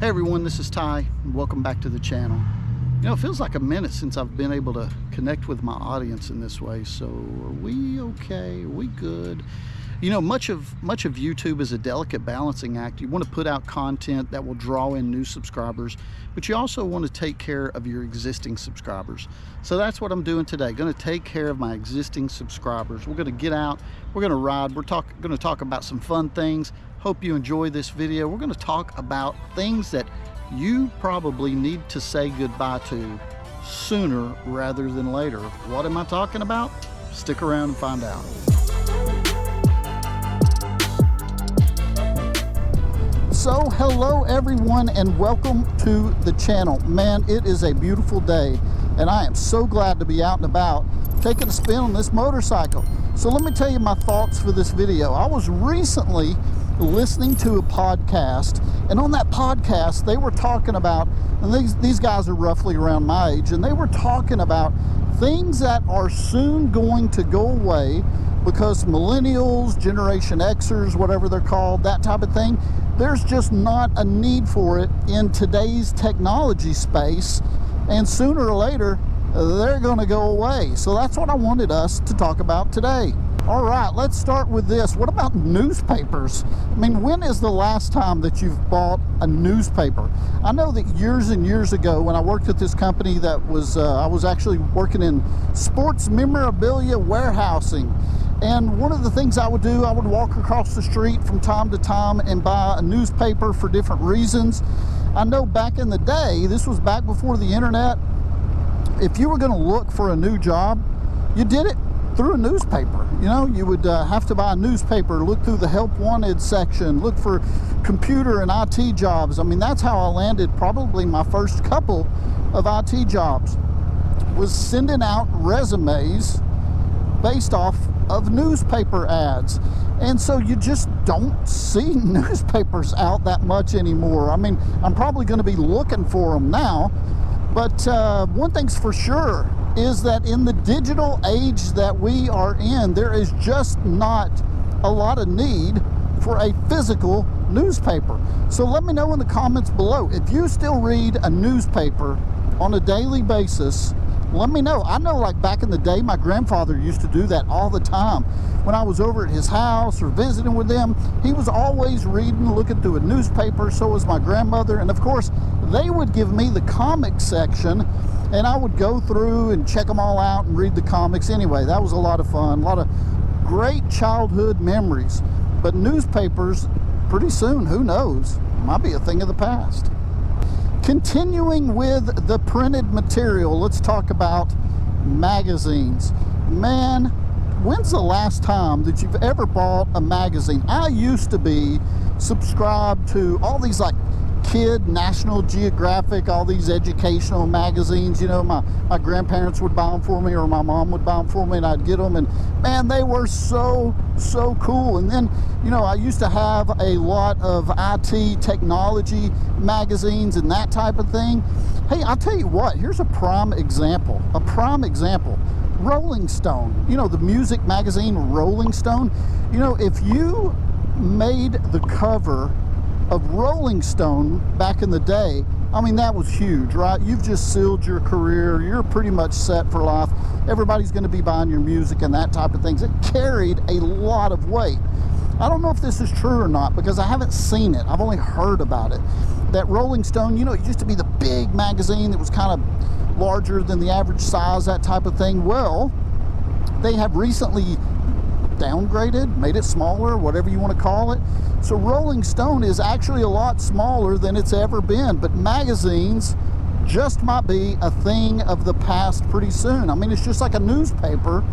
Hey everyone, this is Ty, and welcome back to the channel. You know, it feels like a minute since I've been able to connect with my audience in this way, so are we okay? Are we good? You know, much of YouTube is a delicate balancing act. You want to put out content that will draw in new subscribers, but you also want to take care of your existing subscribers. So that's what I'm doing today. Going to take care of my existing subscribers. We're going to get out, we're going to ride, we're going to talk about some fun things. Hope you enjoy this video. We're going to talk about things that you probably need to say goodbye to sooner rather than later. What am I talking about? Stick around and find out. So hello everyone and welcome to the channel. Man, it is a beautiful day and I am so glad to be out and about taking a spin on this motorcycle. So let me tell you my thoughts for this video. I was recently listening to a podcast, and on that podcast they were talking about, and these guys are roughly around my age, and they were talking about things that are soon going to go away because millennials, Generation Xers, whatever they're called, that type of thing, there's just not a need for it in today's technology space, and sooner or later they're going to go away. So that's what I wanted us to talk about today. All right, let's start with this. What about newspapers? I mean, when is the last time that you've bought a newspaper? I know that years and years ago when I worked at this company that was, I was actually working in sports memorabilia warehousing. And one of the things I would do, I would walk across the street from time to time and buy a newspaper for different reasons. I know back in the day, this was back before the internet, if you were gonna look for a new job, you did it through a newspaper. You know, you would have to buy a newspaper, look through the help wanted section, look for computer and IT jobs. I mean, that's how I landed probably my first couple of IT jobs, was sending out resumes based off of newspaper ads. And so you just don't see newspapers out that much anymore. I mean, I'm probably going to be looking for them now, but one thing's for sure is that in the digital age that we are in, there is just not a lot of need for a physical newspaper. So let me know in the comments below, if you still read a newspaper on a daily basis, let me know. I know, like back in the day, my grandfather used to do that all the time. When I was over at his house or visiting with them, he was always reading, looking through a newspaper. So was my grandmother. And of course, they would give me the comic section, and I would go through and check them all out and read the comics. Anyway, that was a lot of fun, a lot of great childhood memories. But newspapers, pretty soon, who knows, might be a thing of the past. Continuing with the printed material, let's talk about magazines. Man, when's the last time that you've ever bought a magazine? I used to be subscribed to all these like Kid, National Geographic, all these educational magazines. You know, my grandparents would buy them for me, or my mom would buy them for me, and I'd get them, and man, they were so cool. And then, you know, I used to have a lot of IT technology magazines and that type of thing. Hey, I'll tell you what, here's a prime example. Rolling Stone. You know, the music magazine Rolling Stone. You know, if you made the cover of Rolling Stone back in the day, I mean, that was huge, right? You've just sealed your career. You're pretty much set for life. Everybody's going to be buying your music and that type of things. It carried a lot of weight. I don't know if this is true or not because I haven't seen it. I've only heard about it. That Rolling Stone, you know, it used to be the big magazine that was kind of larger than the average size, that type of thing. Well, they have recently downgraded, made it smaller, whatever you want to call it. So Rolling Stone is actually a lot smaller than it's ever been, but magazines just might be a thing of the past pretty soon. I mean, it's just like a newspaper.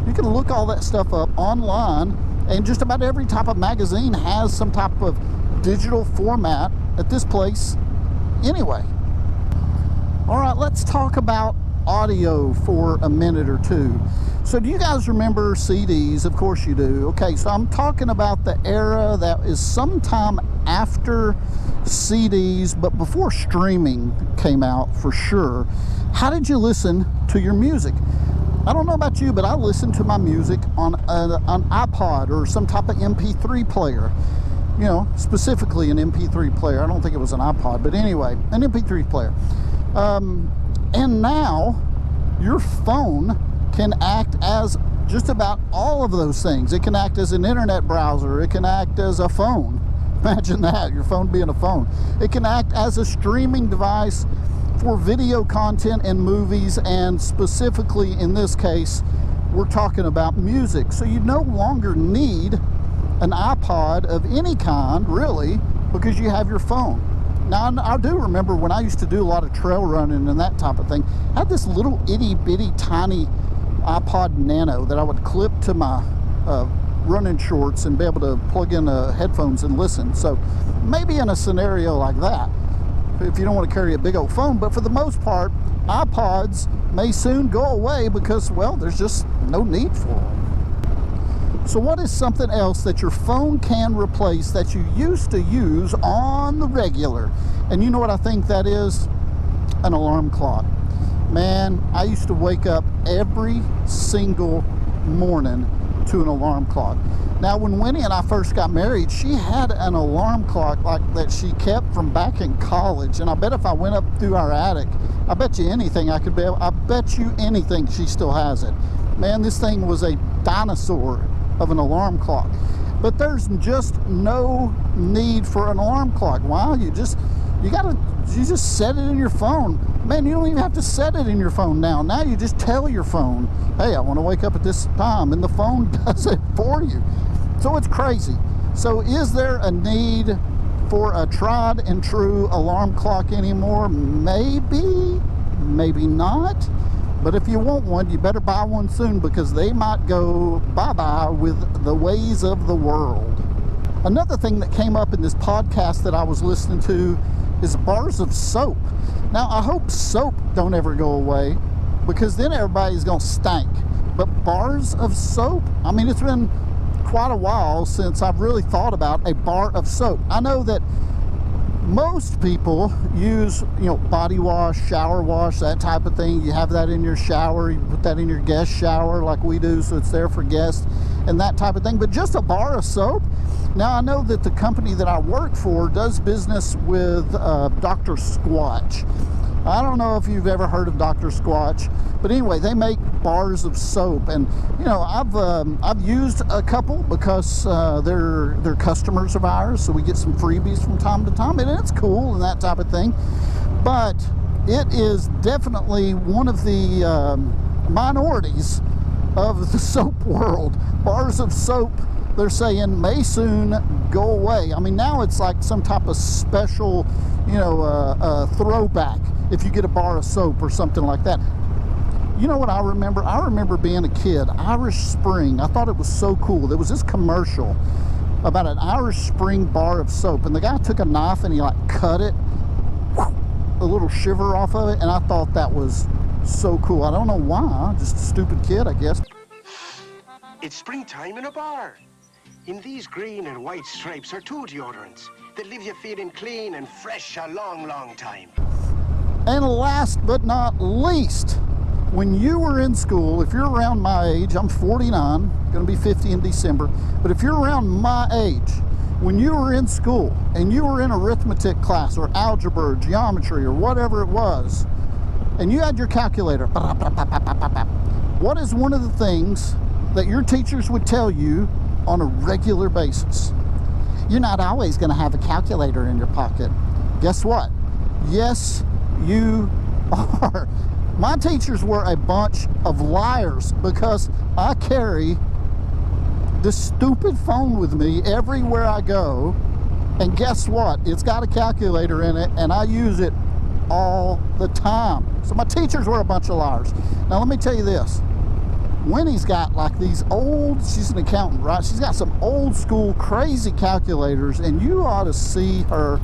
You can look all that stuff up online, and just about every type of magazine has some type of digital format at this place anyway. All right, let's talk about audio for a minute or two. So do you guys remember CDs? Of course you do. Okay, so I'm talking about the era that is sometime after CDs, but before streaming came out for sure. How did you listen to your music? I don't know about you, but I listen to my music on an iPod or some type of MP3 player. you know, specifically an MP3 player. I don't think it was an iPod, but anyway, an MP3 player. And now your phone can act as just about all of those things. It can act as an internet browser. It can act as a phone. Imagine that, your phone being a phone. It can act as a streaming device for video content and movies, and specifically in this case, we're talking about music. So you no longer need an iPod of any kind, really, because you have your phone. Now, I do remember when I used to do a lot of trail running and that type of thing, I had this little itty-bitty tiny iPod Nano that I would clip to my running shorts and be able to plug in headphones and listen. So maybe in a scenario like that, if you don't want to carry a big old phone. But for the most part, iPods may soon go away because, well, there's just no need for them. So what is something else that your phone can replace that you used to use on the regular? And you know what I think that is? An alarm clock. Man, I used to wake up every single morning to an alarm clock. Now, when Winnie and I first got married, she had an alarm clock like that she kept from back in college. And I bet if I went up through our attic, I bet you anything I bet you anything she still has it. Man, this thing was a dinosaur of an alarm clock. But there's just no need for an alarm clock. Why? You just set it in your phone. Man, you don't even have to set it in your phone now. Now you just tell your phone, hey, I want to wake up at this time, and the phone does it for you. So it's crazy. So is there a need for a tried and true alarm clock anymore? Maybe, maybe not. But if you want one, you better buy one soon, because they might go bye-bye with the ways of the world. Another thing that came up in this podcast that I was listening to is bars of soap. Now, I hope soap don't ever go away, because then everybody's gonna stink. But bars of soap? I mean, it's been quite a while since I've really thought about a bar of soap. I know that most people use, you know, body wash, shower wash, that type of thing. You have that in your shower, you put that in your guest shower like we do, so it's there for guests and that type of thing. But just a bar of soap? Now, I know that the company that I work for does business with Dr. Squatch. I don't know if you've ever heard of Dr. Squatch, but anyway, they make bars of soap, and you know, I've used a couple because they're customers of ours, so we get some freebies from time to time, and it's cool and that type of thing. But it is definitely one of the minorities of the soap world. Bars of soap, they're saying, may soon go away. I mean, now it's like some type of special, you know, throwback if you get a bar of soap or something like that. You know what I remember? I remember being a kid, Irish Spring. I thought it was so cool. There was this commercial about an Irish Spring bar of soap, and the guy took a knife and he like cut it, a little shiver off of it, and I thought that was so cool. I don't know why, just a stupid kid, I guess. It's springtime in a bar. In these green and white stripes are two deodorants that leave you feeling clean and fresh a long, long time. And last but not least, when you were in school, if you're around my age, I'm 49, going to be 50 in December, but if you're around my age, when you were in school and you were in arithmetic class or algebra or geometry or whatever it was, and you had your calculator, what is one of the things that your teachers would tell you on a regular basis? You're not always going to have a calculator in your pocket. Guess what? Yes, you are. My teachers were a bunch of liars, because I carry this stupid phone with me everywhere I go, and guess what? It's got a calculator in it, and I use it all the time. So my teachers were a bunch of liars. Now let me tell you this. Winnie's got like these old, she's an accountant, right? She's got some old school crazy calculators, and you ought to see her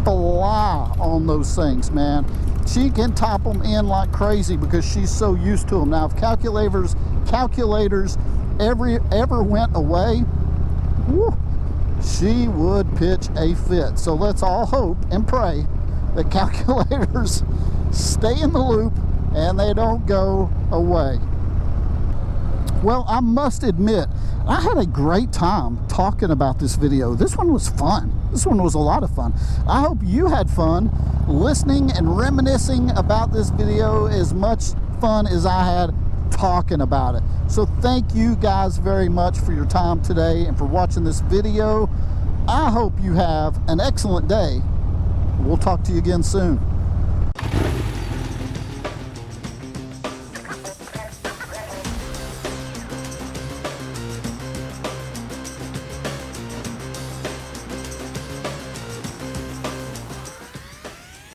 fly on those things, man. She can type them in like crazy because she's so used to them. Now, if calculators ever went away, whew, she would pitch a fit. So let's all hope and pray that calculators stay in the loop and they don't go away. Well, I must admit, I had a great time talking about this video. This one was fun. This one was a lot of fun. I hope you had fun listening and reminiscing about this video as much fun as I had talking about it. So thank you guys very much for your time today and for watching this video. I hope you have an excellent day. We'll talk to you again soon.